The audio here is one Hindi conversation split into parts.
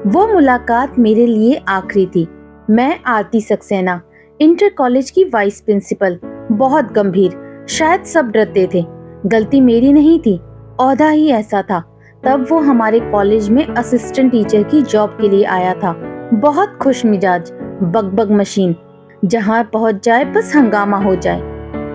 वो मुलाकात मेरे लिए आखिरी थी। मैं आरती सक्सेना, इंटर कॉलेज की वाइस प्रिंसिपल, बहुत गंभीर। शायद सब डरते थे। गलती मेरी नहीं थी, ओहदा ही ऐसा था। तब वो हमारे कॉलेज में असिस्टेंट टीचर की जॉब के लिए आया था। बहुत खुश मिजाज, बकबक मशीन, जहाँ पहुंच जाए बस हंगामा हो जाए।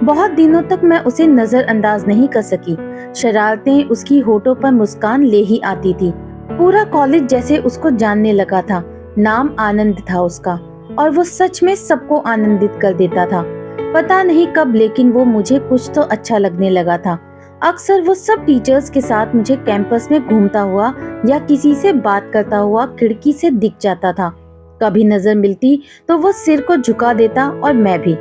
बहुत दिनों तक मैं उसे नजरअंदाज नहीं कर सकी। शरारतें, उसकी होठों पर मुस्कान ले ही आती थी। पूरा कॉलेज जैसे उसको जानने लगा था। नाम आनंद था उसका, और वो सच में सबको आनंदित कर देता था। पता नहीं कब, लेकिन वो मुझे कुछ तो अच्छा लगने लगा था। अक्सर वो सब टीचर्स के साथ मुझे कैंपस में घूमता हुआ या किसी से बात करता हुआ खिड़की से दिख जाता था। कभी नजर मिलती तो वो सिर को झुका देता, और मैं भी।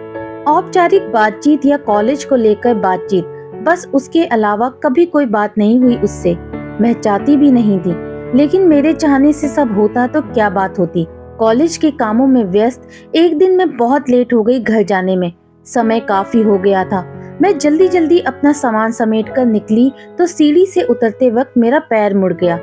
औपचारिक बातचीत या कॉलेज को लेकर बातचीत, बस उसके अलावा कभी कोई बात नहीं हुई उससे। मैं चाहती भी नहीं थी, लेकिन मेरे चाहने से सब होता तो क्या बात होती। कॉलेज के कामों में व्यस्त एक दिन मैं बहुत लेट हो गई घर जाने में। समय काफी हो गया था। मैं जल्दी जल्दी अपना सामान समेट कर निकली तो सीढ़ी से उतरते वक्त मेरा पैर मुड़ गया।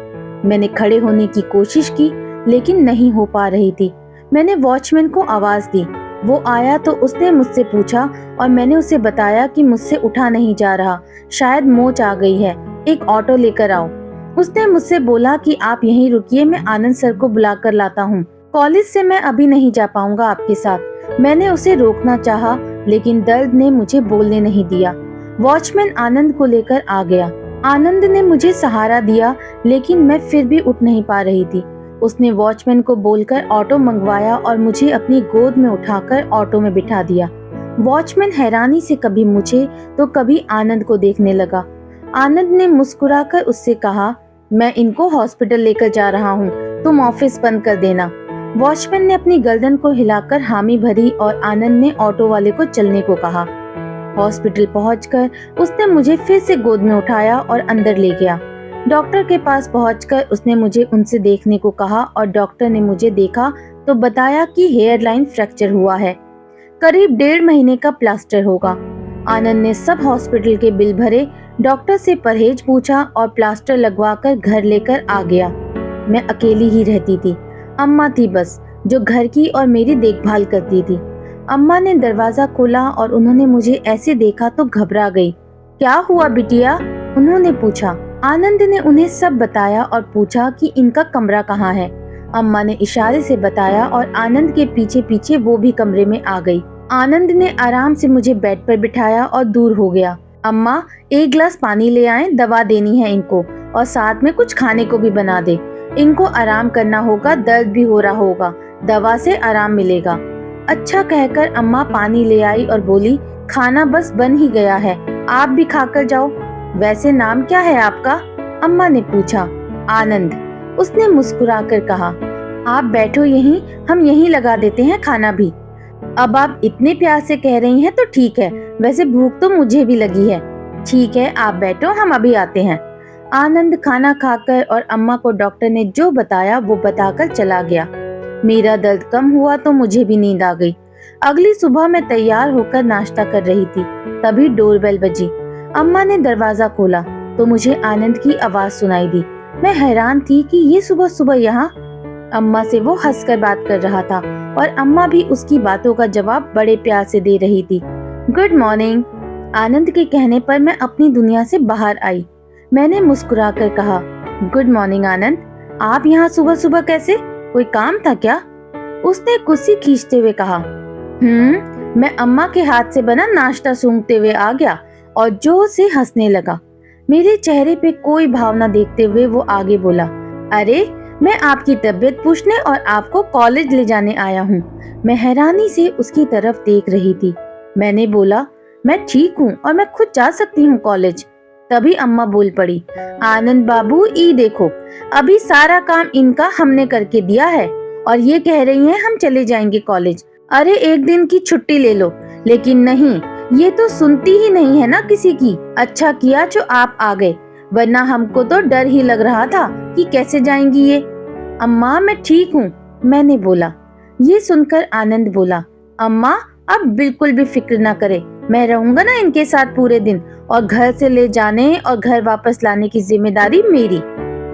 मैंने खड़े होने की कोशिश की, लेकिन नहीं हो पा रही थी। मैंने वॉचमैन को आवाज दी। वो आया तो उसने मुझसे पूछा, और मैंने उसे बताया कि मुझसे उठा नहीं जा रहा, शायद मोच आ गई है, एक ऑटो लेकर आओ। उसने मुझसे बोला कि आप यहीं रुकिए, मैं आनंद सर को बुला कर लाता हूँ। कॉलेज से मैं अभी नहीं जा पाऊंगा आपके साथ। मैंने उसे रोकना चाहा, लेकिन दर्द ने मुझे बोलने नहीं दिया। वॉचमैन आनंद को लेकर आ गया। आनंद ने मुझे सहारा दिया, लेकिन मैं फिर भी उठ नहीं पा रही थी। उसने वॉचमैन को बोलकर ऑटो मंगवाया और मुझे अपनी गोद में उठाकर ऑटो में बिठा दिया। वॉचमैन हैरानी से कभी मुझे तो कभी आनंद को देखने लगा। आनंद ने मुस्कुराकर उससे कहा, मैं इनको हॉस्पिटल लेकर जा रहा हूँ, तुम ऑफिस बंद कर देना। वॉचमैन ने अपनी गर्दन को हिलाकर हामी भरी और आनंद ने ऑटो वाले को चलने को कहा। हॉस्पिटल पहुंचकर उसने मुझे फिर से गोद में उठाया और अंदर ले गया। डॉक्टर के पास पहुंचकर उसने मुझे उनसे देखने को कहा, और डॉक्टर ने मुझे देखा तो बताया कि हेयर लाइन फ्रैक्चर हुआ है, करीब 1.5 महीने का प्लास्टर होगा। आनंद ने सब हॉस्पिटल के बिल भरे, डॉक्टर से परहेज पूछा और प्लास्टर लगवाकर घर लेकर आ गया। मैं अकेली ही रहती थी। अम्मा थी बस, जो घर की और मेरी देखभाल करती थी। अम्मा ने दरवाजा खोला और उन्होंने मुझे ऐसे देखा तो घबरा गई। क्या हुआ बिटिया? उन्होंने पूछा। आनंद ने उन्हें सब बताया और पूछा कि इनका कमरा कहाँ है। अम्मा ने इशारे से बताया और आनंद के पीछे पीछे वो भी कमरे में आ गई। आनंद ने आराम से मुझे बेड पर बिठाया और दूर हो गया। अम्मा, एक गिलास पानी ले आएं, दवा देनी है इनको, और साथ में कुछ खाने को भी बना दे। इनको आराम करना होगा, दर्द भी हो रहा होगा, दवा से आराम मिलेगा। अच्छा कहकर अम्मा पानी ले आई और बोली, खाना बस बन ही गया है, आप भी खाकर जाओ। वैसे नाम क्या है आपका? अम्मा ने पूछा। आनंद, उसने मुस्कुराकर कहा। आप बैठो यहीं, हम यहीं लगा देते हैं खाना भी। अब आप इतने प्यार से कह रही हैं तो ठीक है, वैसे भूख तो मुझे भी लगी है। ठीक है, आप बैठो, हम अभी आते हैं। आनंद खाना खाकर और अम्मा को डॉक्टर ने जो बताया वो बताकर चला गया। मेरा दर्द कम हुआ तो मुझे भी नींद आ गई। अगली सुबह मैं तैयार होकर नाश्ता कर रही थी, तभी डोरबेल बजी। अम्मा ने दरवाजा खोला तो मुझे आनंद की आवाज सुनाई दी। मैं हैरान थी कि ये सुबह सुबह यहाँ। अम्मा से वो हंसकर बात कर रहा था, और अम्मा भी उसकी बातों का जवाब बड़े प्यार से दे रही थी। Good morning. आनंद के कहने पर मैं अपनी दुनिया से बाहर आई। मैंने मुस्कुराकर कहा, गुड मॉर्निंग आनंद, आप यहाँ सुबह सुबह कैसे? कोई काम था क्या? उसने कुर्सी खींचते हुए कहा। मैं अम्मा के हाथ से बना नाश्ता सूंघते हुए आ गया और जोर से हंसने लगा। मेरे चेहरे पे कोई भावना देखते हुए वो आगे बोला, अरे मैं आपकी तबीयत पूछने और आपको कॉलेज ले जाने आया हूँ। मैं हैरानी से उसकी तरफ देख रही थी। मैंने बोला, मैं ठीक हूँ और मैं खुद जा सकती हूँ कॉलेज। तभी अम्मा बोल पड़ी, आनंद बाबू, ई देखो, अभी सारा काम इनका हमने करके दिया है और ये कह रही हैं हम चले जाएंगे कॉलेज। अरे एक दिन की छुट्टी ले लो। लेकिन नहीं, ये तो सुनती ही नहीं है ना किसी की। अच्छा किया जो आप आ गए, वरना हमको तो डर ही लग रहा था कि कैसे जाएंगी ये। अम्मा मैं ठीक हूँ, मैंने बोला। ये सुनकर आनंद बोला, अम्मा अब बिल्कुल भी फिक्र ना करे, मैं रहूंगा ना इनके साथ पूरे दिन, और घर से ले जाने और घर वापस लाने की जिम्मेदारी मेरी।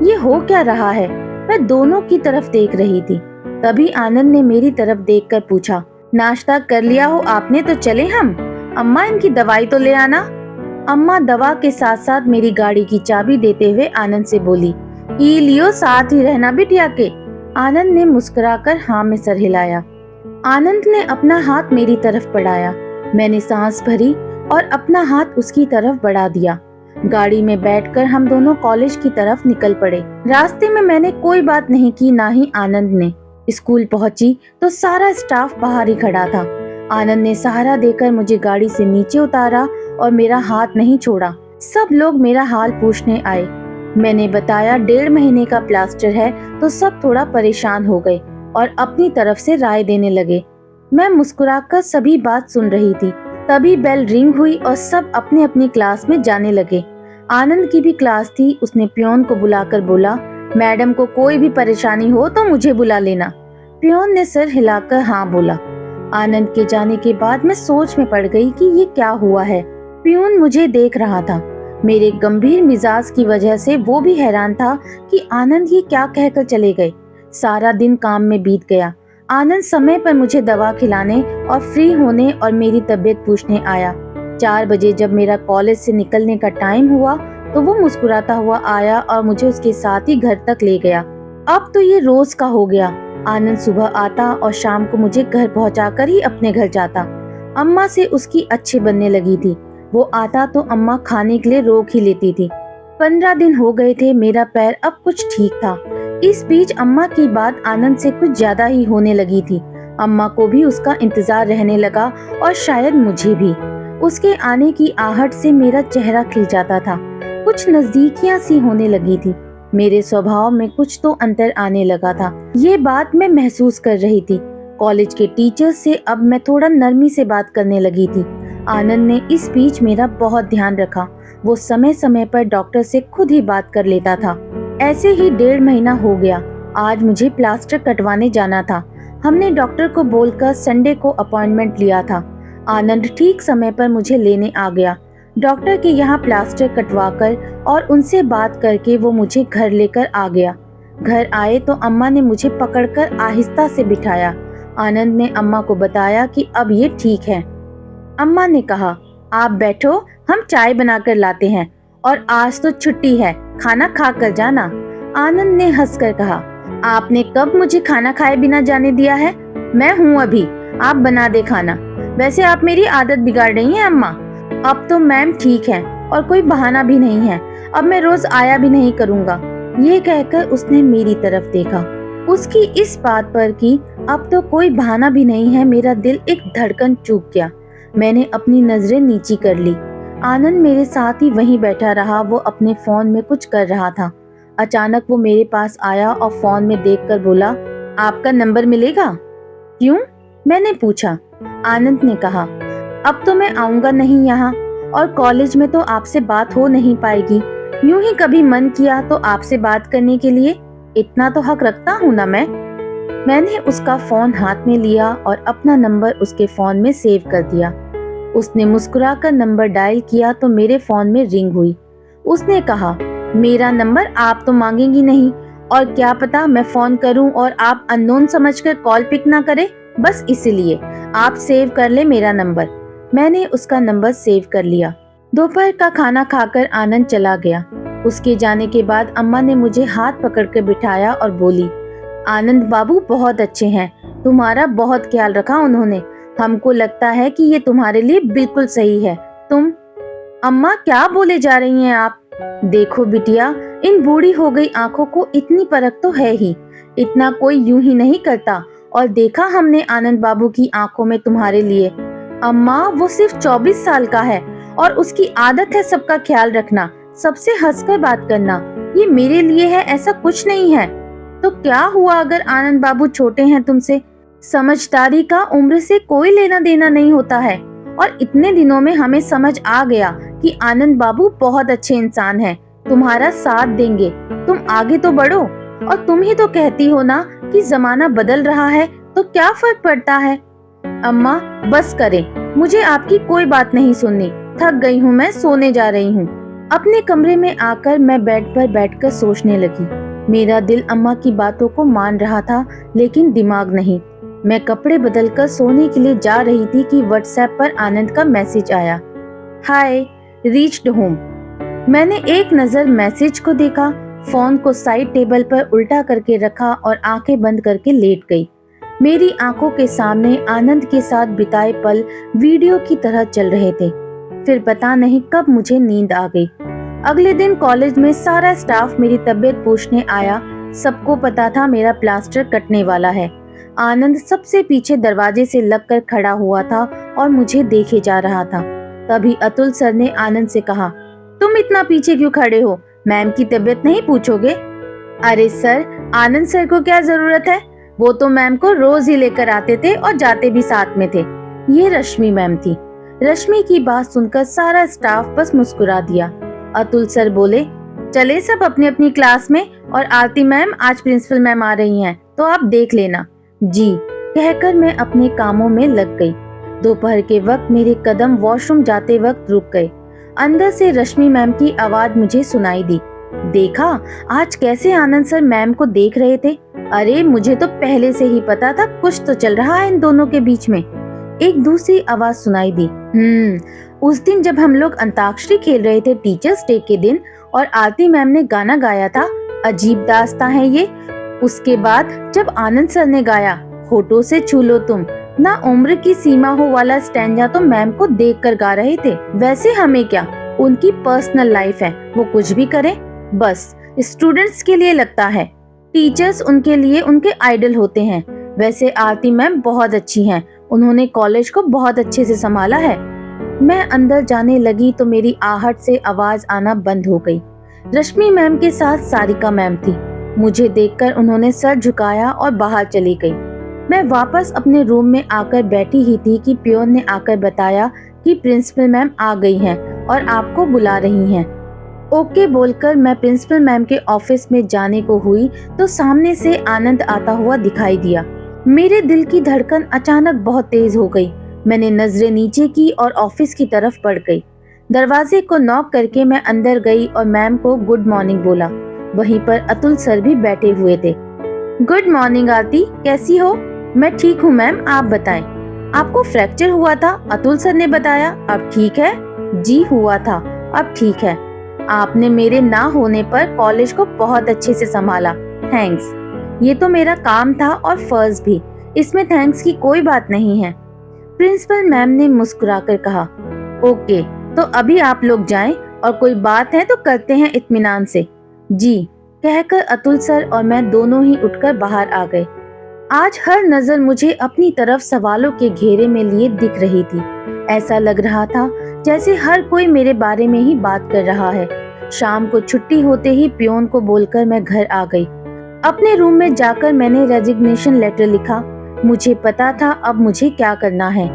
ये हो क्या रहा है? मैं दोनों की तरफ देख रही थी। तभी आनंद ने मेरी तरफ देखकर पूछा, नाश्ता कर लिया हो आपने तो चले हम? अम्मा इनकी दवाई तो ले आना। अम्मा दवा के साथ साथ मेरी गाड़ी की चाबी देते हुए आनंद से बोली, ई लियो, साथ ही रहना बिटिया के। आनंद ने मुस्कुराकर हाँ में सर हिलाया। आनंद ने अपना हाथ मेरी तरफ बढ़ाया। मैंने सांस भरी और अपना हाथ उसकी तरफ बढ़ा दिया। गाड़ी में बैठकर हम दोनों कॉलेज की तरफ निकल पड़े। रास्ते में मैंने कोई बात नहीं की, ना ही आनंद ने। स्कूल पहुंची तो सारा स्टाफ बाहर ही खड़ा था। आनंद ने सहारा देकर मुझे गाड़ी से नीचे उतारा और मेरा हाथ नहीं छोड़ा। सब लोग मेरा हाल पूछने आए। मैंने बताया 1.5 महीने का प्लास्टर है तो सब थोड़ा परेशान हो गए और अपनी तरफ से राय देने लगे। मैं मुस्कुराकर सभी बात सुन रही थी। तभी बेल रिंग हुई और सब अपने अपनी क्लास में जाने लगे। आनंद की भी क्लास थी। उसने पियोन को बुलाकर बोला, मैडम को कोई भी परेशानी हो तो मुझे बुला लेना। पियोन ने सर हिलाकर हाँ बोला। आनंद के जाने के बाद मैं सोच में पड़ गई कि ये क्या हुआ है। पियोन मुझे देख रहा था। मेरे गंभीर मिजाज की वजह से वो भी हैरान था कि आनंद ये क्या कहकर चले गए। सारा दिन काम में बीत गया। आनंद समय पर मुझे दवा खिलाने और फ्री होने और मेरी तबीयत पूछने आया। 4 बजे जब मेरा कॉलेज से निकलने का टाइम हुआ तो वो मुस्कुराता हुआ आया और मुझे उसके साथ ही घर तक ले गया। अब तो ये रोज का हो गया। आनंद सुबह आता और शाम को मुझे घर पहुंचाकर ही अपने घर जाता। अम्मा से उसकी अच्छी बनने लगी थी। वो आता तो अम्मा खाने के लिए रोक ही लेती थी। 15 दिन हो गए थे। मेरा पैर अब कुछ ठीक था। इस बीच अम्मा की बात आनंद से कुछ ज्यादा ही होने लगी थी। अम्मा को भी उसका इंतजार रहने लगा और शायद मुझे भी। उसके आने की आहट से मेरा चेहरा खिल जाता था। कुछ नजदीकियां सी होने लगी थी। मेरे स्वभाव में कुछ तो अंतर आने लगा था। ये बात मैं महसूस कर रही थी। कॉलेज के टीचर्स से अब मैं थोड़ा नरमी से बात करने लगी थी। आनंद ने इस बीच मेरा बहुत ध्यान रखा। वो समय समय पर डॉक्टर से खुद ही बात कर लेता था। ऐसे ही 1.5 महीना हो गया। आज मुझे प्लास्टर कटवाने जाना था। हमने डॉक्टर को बोलकर संडे को अपॉइंटमेंट लिया था। आनंद ठीक समय पर मुझे लेने आ गया। डॉक्टर के यहाँ प्लास्टर कटवाकर और उनसे बात करके वो मुझे घर लेकर आ गया। घर आए तो अम्मा ने मुझे पकड़कर आहिस्ता से बिठाया। आनंद ने अम्मा को बताया कि अब ये ठीक है। अम्मा ने कहा, आप बैठो, हम चाय बनाकर लाते हैं और आज तो छुट्टी है, खाना खा कर जाना। आनंद ने हंसकर कहा, आपने कब मुझे खाना खाए बिना जाने दिया है? मैं हूँ अभी, आप बना दे खाना। वैसे आप मेरी आदत बिगाड़ रही हैं अम्मा। अब तो मैम ठीक है और कोई बहाना भी नहीं है। अब मैं रोज आया भी नहीं करूँगा। ये कहकर उसने मेरी तरफ देखा। उसकी इस बात पर कि अब तो कोई बहाना भी नहीं है, मेरा दिल एक धड़कन चूक गया। मैंने अपनी नजरें नीची कर ली। आनंद मेरे साथ ही वहीं बैठा रहा। वो अपने फोन में कुछ कर रहा था। अचानक वो मेरे पास आया और फोन में देखकर बोला, आपका नंबर मिलेगा? क्यों? मैंने पूछा। आनंद ने कहा, अब तो मैं आऊंगा नहीं यहाँ और कॉलेज में तो आपसे बात हो नहीं पाएगी। यूं ही कभी मन किया तो आपसे बात करने के लिए इतना तो हक रखता हूँ ना मैं। मैंने उसका फोन हाथ में लिया और अपना नंबर उसके फोन में सेव कर दिया। उसने मुस्कुराकर नंबर डायल किया तो मेरे फोन में रिंग हुई। उसने कहा, मेरा नंबर आप तो मांगेंगी नहीं, और क्या पता मैं फोन करूं और आप अननोन समझकर कॉल पिक ना करें, बस इसीलिए आप सेव कर ले मेरा नंबर। मैंने उसका नंबर सेव कर लिया। दोपहर का खाना खाकर आनंद चला गया। उसके जाने के बाद अम्मा ने मुझे हाथ पकड़कर बिठाया और बोली, आनंद बाबू बहुत अच्छे हैं, तुम्हारा बहुत ख्याल रखा उन्होंने। हमको लगता है कि ये तुम्हारे लिए बिल्कुल सही है। तुम अम्मा क्या बोले जा रही हैं आप? देखो बिटिया, इन बूढ़ी हो गई आंखों को इतनी परख तो है ही। इतना कोई यूं ही नहीं करता। और देखा हमने आनंद बाबू की आंखों में तुम्हारे लिए। अम्मा, वो सिर्फ 24 साल का है और उसकी आदत है सबका ख्याल रखना, सबसे हंसकर बात करना। ये मेरे लिए है ऐसा कुछ नहीं है। तो क्या हुआ अगर आनंद बाबू छोटे हैं तुमसे? समझदारी का उम्र से कोई लेना देना नहीं होता है। और इतने दिनों में हमें समझ आ गया कि आनंद बाबू बहुत अच्छे इंसान हैं, तुम्हारा साथ देंगे। तुम आगे तो बढ़ो। और तुम ही तो कहती हो ना कि जमाना बदल रहा है, तो क्या फर्क पड़ता है? अम्मा बस करें, मुझे आपकी कोई बात नहीं सुननी। थक गई हूँ, मैं सोने जा रही हूँ। अपने कमरे में आकर मैं बेड पर बैठकर सोचने लगी। मेरा दिल अम्मा की बातों को मान रहा था, लेकिन दिमाग नहीं। मैं कपड़े बदलकर सोने के लिए जा रही थी कि व्हाट्सएप पर आनंद का मैसेज आया। हाय, रीच्ड होम। मैंने एक नजर मैसेज को देखा, फोन को साइड टेबल पर उल्टा करके रखा और आंखें बंद करके लेट गई। मेरी आंखों के सामने आनंद के साथ बिताए पल वीडियो की तरह चल रहे थे। फिर पता नहीं कब मुझे नींद आ गई। अगले दिन कॉलेज में सारा स्टाफ मेरी तबीयत पूछने आया। सबको पता था मेरा प्लास्टर कटने वाला है। आनंद सबसे पीछे दरवाजे से लगकर खड़ा हुआ था और मुझे देखे जा रहा था। तभी अतुल सर ने आनंद से कहा, तुम इतना पीछे क्यों खड़े हो? मैम की तबीयत नहीं पूछोगे? अरे सर, आनंद सर को क्या जरूरत है? वो तो मैम को रोज ही लेकर आते थे और जाते भी साथ में थे। ये रश्मि मैम थी। रश्मि की बात सुनकर सारा स्टाफ बस मुस्कुरा दिया। अतुल सर बोले, चले सब अपनी अपनी क्लास में, और आरती मैम आज प्रिंसिपल मैम आ रही हैं, तो आप देख लेना। जी कहकर मैं अपने कामों में लग गई। दोपहर के वक्त मेरे कदम वॉशरूम जाते वक्त रुक गए। अंदर से रश्मि मैम की आवाज मुझे सुनाई दी। देखा आज कैसे आनंद सर मैम को देख रहे थे? अरे मुझे तो पहले से ही पता था कुछ तो चल रहा है इन दोनों के बीच में। एक दूसरी आवाज सुनाई दी, उस दिन जब हम लोग अंताक्षरी खेल रहे थे टीचर्स डे के दिन, और आरती मैम ने गाना गाया था, अजीब दास्तां है ये। उसके बाद जब आनंद सर ने गाया, होठों से छू लो तुम, ना उम्र की सीमा हो वाला स्टैंजा, तो मैम को देखकर गा रहे थे। वैसे हमें क्या, उनकी पर्सनल लाइफ है, वो कुछ भी करें, बस स्टूडेंट्स के लिए लगता है। टीचर्स उनके लिए उनके आइडल होते हैं। वैसे आरती मैम बहुत अच्छी हैं, उन्होंने कॉलेज को बहुत अच्छे से संभाला है। मैं अंदर जाने लगी तो मेरी आहट से आवाज आना बंद हो गई। रश्मि मैम के साथ सारिका मैम थी। मुझे देखकर उन्होंने सर झुकाया और बाहर चली गई। मैं वापस अपने रूम में आकर बैठी ही थी कि पियोन ने आकर बताया कि प्रिंसिपल मैम आ गई हैं और आपको बुला रही हैं। ओके बोलकर मैं प्रिंसिपल मैम के ऑफिस में जाने को हुई तो सामने से आनंद आता हुआ दिखाई दिया। मेरे दिल की धड़कन अचानक बहुत तेज हो गई। मैंने नजरें नीचे की और ऑफिस की तरफ बढ़ गई। दरवाजे को नॉक करके मैं अंदर गई और मैम को गुड मॉर्निंग बोला। वहीं पर अतुल सर भी बैठे हुए थे। गुड मॉर्निंग आरती, कैसी हो? मैं ठीक हूँ मैम, आप बताएं। आपको फ्रैक्चर हुआ था, अतुल सर ने बताया, अब ठीक है? जी हुआ था, अब ठीक है। आपने मेरे ना होने पर कॉलेज को बहुत अच्छे से संभाला, थैंक्स। ये तो मेरा काम था और फर्ज भी, इसमें थैंक्स की कोई बात नहीं है। प्रिंसिपल मैम ने मुस्कुराकर कहा, ओके, तो अभी आप लोग जाएं और कोई बात है तो करते हैं इत्मीनान से। जी कहकर अतुल सर और मैं दोनों ही उठकर बाहर आ गए। आज हर नजर मुझे अपनी तरफ सवालों के घेरे में लिए दिख रही थी। ऐसा लग रहा था जैसे हर कोई मेरे बारे में ही बात कर रहा है। शाम को छुट्टी होते ही पियोन को बोलकर मैं घर आ गई। अपने रूम में जाकर मैंने रेजिग्नेशन लेटर लिखा। मुझे पता था अब मुझे क्या करना है।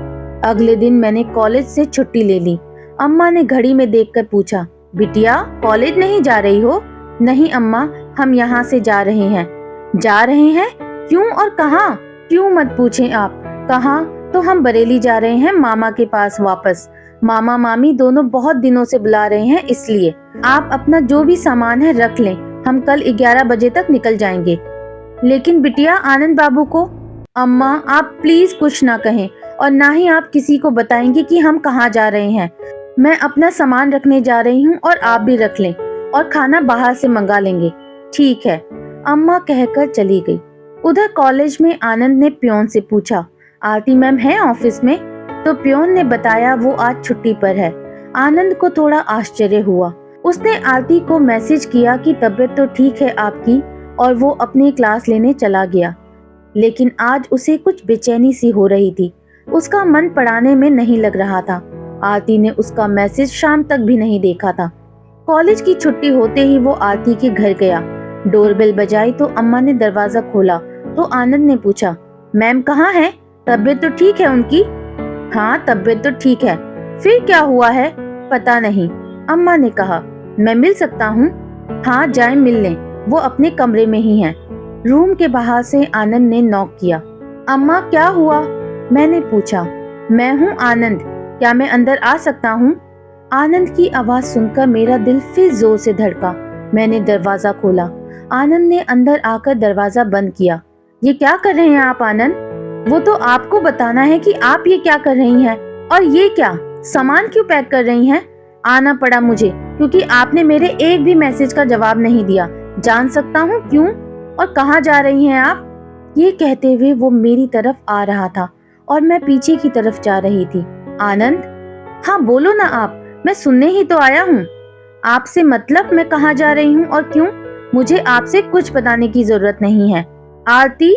अगले दिन मैंने कॉलेज से छुट्टी ले ली। अम्मा ने घड़ी में देखकर पूछा, बिटिया कॉलेज नहीं जा रही हो? नहीं अम्मा, हम यहाँ से जा रहे हैं। जा रहे हैं? क्यों और कहाँ? क्यों मत पूछें आप। कहाँ तो हम बरेली जा रहे हैं मामा के पास वापस। मामा मामी दोनों बहुत दिनों से बुला रहे हैं, इसलिए आप अपना जो भी सामान है रख लें, हम कल 11 बजे तक निकल जाएंगे। लेकिन बिटिया आनंद बाबू को? अम्मा आप प्लीज कुछ ना कहें और ना ही आप किसी को बताएंगे कि हम कहाँ जा रहे हैं। मैं अपना सामान रखने जा रही हूँ और आप भी रख लें, और खाना बाहर से मंगा लेंगे। ठीक है, अम्मा कहकर चली गई। उधर कॉलेज में आनंद ने पियोन से पूछा, आरती मैम है ऑफिस में? तो पियोन ने बताया वो आज छुट्टी पर है। आनंद को थोड़ा आश्चर्य हुआ। उसने आरती को मैसेज किया कि तबीयत तो ठीक है आपकी, और वो अपनी क्लास लेने चला गया। लेकिन आज उसे कुछ बेचैनी सी हो रही थी। उसका मन पढ़ाने में नहीं लग रहा था। आरती ने उसका मैसेज शाम तक भी नहीं देखा था। कॉलेज की छुट्टी होते ही वो आरती के घर गया। डोरबेल बजाई तो अम्मा ने दरवाजा खोला तो आनंद ने पूछा, मैम कहाँ हैं? तबीयत तो ठीक है उनकी? हाँ तबीयत तो ठीक है। फिर क्या हुआ है? पता नहीं, अम्मा ने कहा। मैं मिल सकता हूँ? हाँ जाएं मिल लें, वो अपने कमरे में ही हैं। रूम के बाहर से आनंद ने नॉक किया। अम्मा क्या हुआ? मैंने पूछा। मैं हूँ आनंद, क्या मैं अंदर आ सकता हूँ? आनंद की आवाज सुनकर मेरा दिल फिर जोर से धड़का। मैंने दरवाजा खोला। आनंद ने अंदर आकर दरवाजा बंद किया। ये क्या कर रहे हैं आप आनंद? वो तो आपको बताना है कि आप ये क्या कर रही हैं। और ये क्या, सामान क्यों पैक कर रही हैं? आना पड़ा मुझे क्योंकि आपने मेरे एक भी मैसेज का जवाब नहीं दिया। जान सकता हूँ क्यों और कहाँ जा रही हैं आप? ये कहते हुए वो मेरी तरफ आ रहा था और मैं पीछे की तरफ जा रही थी। आनंद, हाँ बोलो ना आप, मैं सुनने ही तो आया हूँ। आपसे मतलब मैं कहाँ जा रही हूँ और क्यों? मुझे आपसे कुछ बताने की जरूरत नहीं है। आरती,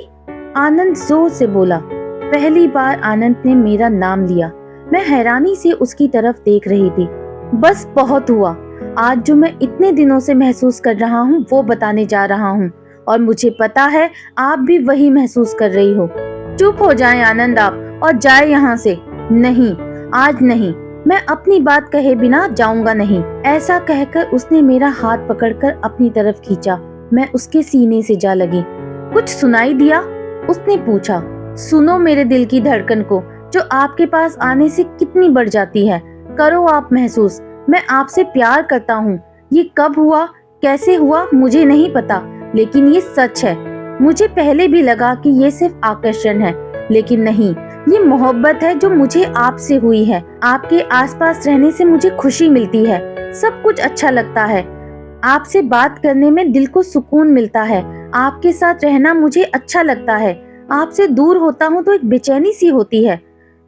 आनंद जोर से बोला। पहली बार आनंद ने मेरा नाम लिया। मैं हैरानी से उसकी तरफ देख रही थी। बस बहुत हुआ। आज जो मैं इतने दिनों से महसूस कर रहा हूँ वो बताने जा रहा हूँ और मुझे पता है आप भी वही महसूस कर रही हो। चुप हो जाएं आनंद आप और जाए यहाँ से। नहीं, आज नहीं, मैं अपनी बात कहे बिना जाऊंगा नहीं। ऐसा कहकर उसने मेरा हाथ पकड़कर अपनी तरफ खींचा। मैं उसके सीने से जा लगी। कुछ सुनाई दिया? उसने पूछा। सुनो मेरे दिल की धड़कन को जो आपके पास आने से कितनी बढ़ जाती है। करो आप महसूस, मैं आपसे प्यार करता हूँ। ये कब हुआ, कैसे हुआ मुझे नहीं पता, लेकिन ये सच है। मुझे पहले भी लगा कि ये सिर्फ आकर्षण है, लेकिन नहीं, ये मोहब्बत है जो मुझे आपसे हुई है। आपके आसपास रहने से मुझे खुशी मिलती है, सब कुछ अच्छा लगता है। आपसे बात करने में दिल को सुकून मिलता है। आपके साथ रहना मुझे अच्छा लगता है। आपसे दूर होता हूँ तो एक बेचैनी सी होती है।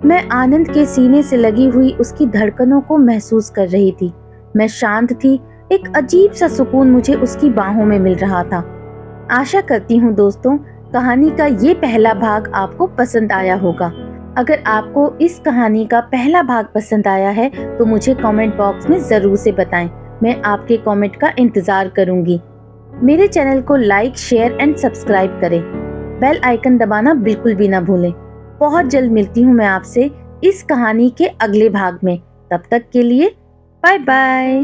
मैं आनंद के सीने से लगी हुई उसकी धड़कनों को महसूस कर रही थी। मैं शांत थी। एक अजीब सा सुकून मुझे उसकी बाहों में मिल रहा था। आशा करती हूँ दोस्तों, कहानी का ये पहला भाग आपको पसंद आया होगा। अगर आपको इस कहानी का पहला भाग पसंद आया है तो मुझे कमेंट बॉक्स में जरूर से बताएं। मैं आपके कमेंट का इंतजार करूंगी। मेरे चैनल को लाइक, शेयर एंड सब्सक्राइब करें। बेल आइकन दबाना बिल्कुल भी ना भूलें। बहुत जल्द मिलती हूँ मैं आपसे इस कहानी के अगले भाग में। तब तक के लिए बाय बाय।